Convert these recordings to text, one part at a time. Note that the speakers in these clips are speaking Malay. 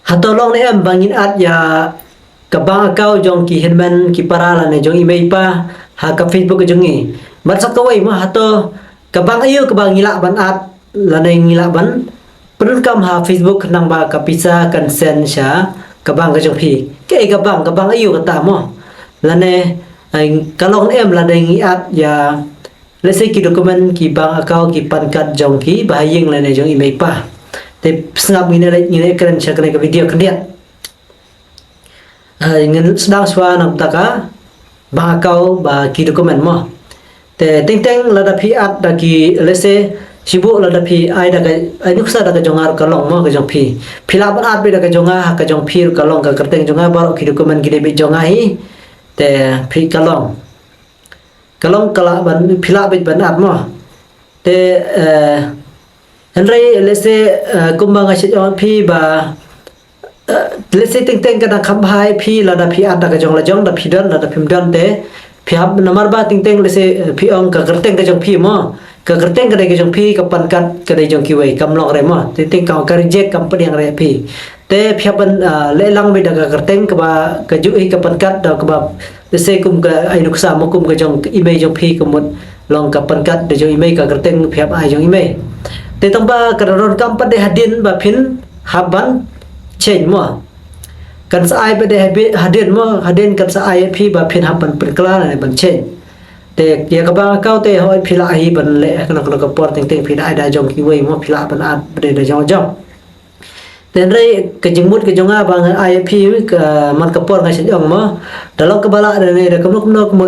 Hato long ne am bangin at ya kabang akau jong ki henman ki parala ne jong email pa ha ka Facebook jong ni mat sakawai ma hato kabang ayo kabang ngila ban at lanai ngila ban perun kam ha Facebook nang ba ka pisa kan sen sha kabang ka jong pi ke kabang ayo kata mo lane kalong em lanai ngi at ya lese ki dokumen ki bang akau ki pan card jong ki bahayeng lane jong email pa te snap ni keren sha ka video kan dia ngin sedang swa nam taka ba kau ba ki dokumen mo te teng la da pi at da ki lese sibu la da pi ai da ai nuksa da jongar kalong mo ka jong pi phila ban at be da ka jonga ka jong pi kalong ka kerteng jonga ba ki dokumen ki be jonga hi te pi kalong kala ban phila be ban at mo te henry lese kumbang a on pi ba lese teng ka da khambhai phi la da phi ata ka jong la jong da phi dan la da phim dan te phi hab namar ba teng lese phi ong ka kerteng ka jong phi mo ka kerteng ka jong phi ka pan kat ka jong ki wei kam long re mo teng ka reject kam padeng re phi te phi ban le lang be da ka kerteng ka ba ka ju ka pan kat da ka ba lese kum ka ai nuk sa mo kum ka jong email jong phi ka mot long ka pan kat da jong email ka kerteng phi ai jong email te tong ba ka ron kam pa de hadin ba phin haban change mo kan sa ai be de hadin mo hadin kan sa ai phi ba phin haban pen kala ne ban change te ya ka ba ka te hoi phila hi ban le kan ka por teng phi ai da jong ki wei mo phila ban at be de jong ten re ka jingmut ka jonga ba ai phi ka man ka por ngai jong mo dalok ka bala ne da kam nok mo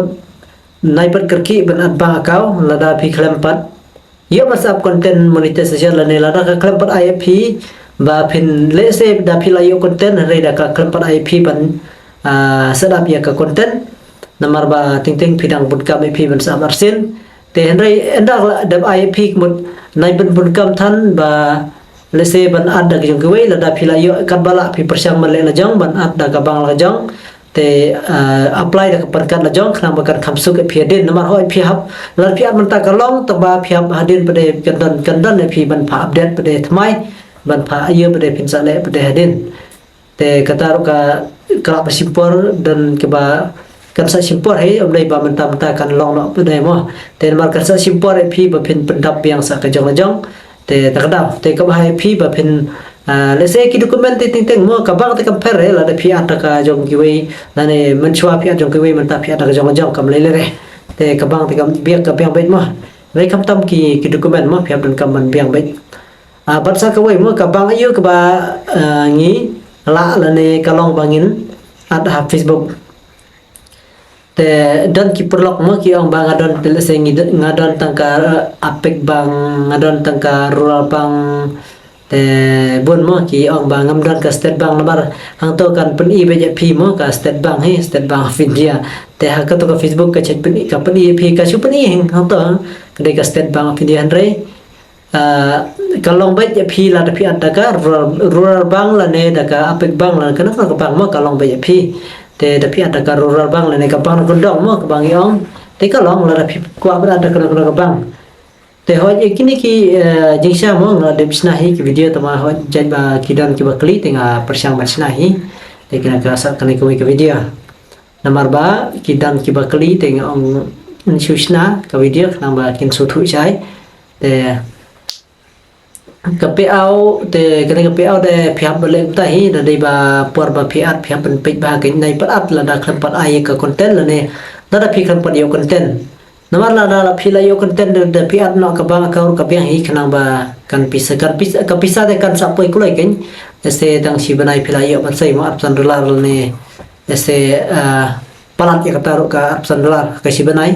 nai pat karki ban at ba ka la da phi khlem pat yo masap content monetization la ne la da ka khlem pat ai phi ba phin le se da phila yo content re da ka klempat IP ban sedap ya ka content namar ba ting phidang bun kam IP ban samar sin te henry endak da IP mut nai bun kam than ba le se ban ad da jong kwei la da phila yo kat bala phi persang man le la jong ban ad da ka bang la jong te apply da ka pan kat la jong kham ba kan kham su ka phi din namar hoi phi hab la phi man ta ka long ta ba phi hab hadin pade kan dan phi ban pha update pade thmai ban pha ayo pada pinsa le pada hadin te kata ka kala simpor dan ke ba kan sa simpor hai omlai ba mentam ta kan long no pada mo te mar kan sa simpor phi ba phin pendap yang sa ka jong jong te takda te ka hai phi ba phin le se ki dokumen te ting mo ka bang te compare la da phi ata ka jong ki wei la ne men chwa phi jong ki wei men ta phi ata ka jong jong kam le re te ka bang te kam biak ka biang bet mo wei kam tam ki dokumen mo phi dan kam man biang bet bangsa ka wei mo ka bang ayo ka ba ngi la ne kalong bangin at ha Facebook te dan ki perlok mo ki ong bang adon tele se ngadon tangka apek bang ngadon tangka rural bang te bun mo ki ong bang ngamdon ka state bank lamar hang to kan pen i be phi mo ka state bank he state bank of India te ha ka to ka Facebook ka chat pen i ka pen i phi ka su pen i hang to ka state bank of India andre kalong bet ya phi la da phi at ka rural bank la ne da ka apek bank la kana ka bang mo kalong bet ya phi te da phi at ka rural bank la ne ka bang ko dong mo ka bang yong te kalong la da phi kwa ba da ka bang te ho kini ki jingsha mo la de bisna hi ki video tama ho jaj ba kidan ki ba kli tenga persang basna hi te kana ka sa kana ko video namar ba kidan ki ba kli tenga ong insusna ka video kana ba kin su thu chai te ka pe au te kana ka pe au de phiap le ta hi da dei ba por ba phiat phiap pen pe ba ke nai pat at la da kham pat ai ka content la ne da phi kham pat yo content namar la da phi la yo content de phiat no ka ba ka ka biang hi khana ba kan pisa de kan sa poi kulai ken ese dang si banai phi la yo ban sai mo $1 ne ese palat ya ka taru ka $1 ka si banai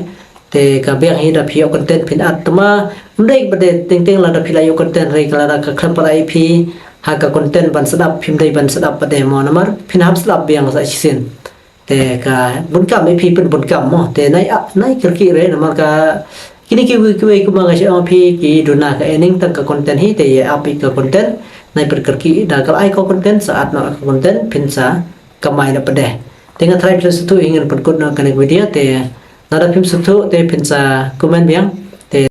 te ka biang hi da phi yo content phin at tama ndai bade ting la da phi la yo content re kala da ka kham pa ai phi ha ka content ban sadap phim dai ban sadap pade mo namar phin hab sadap biang sa sin te ka bun kam ai phi pen bun kam mo te nai kirki re namar ka kini ki ku ma ga sha phi ki duna ka ening tak ka content hi te api ka content nai per kirki da ka ai ka content saat na content phin sa kamai na pade tenga try plus tu ingin pun kut na kana video te nada phim su thu te phin sa comment biang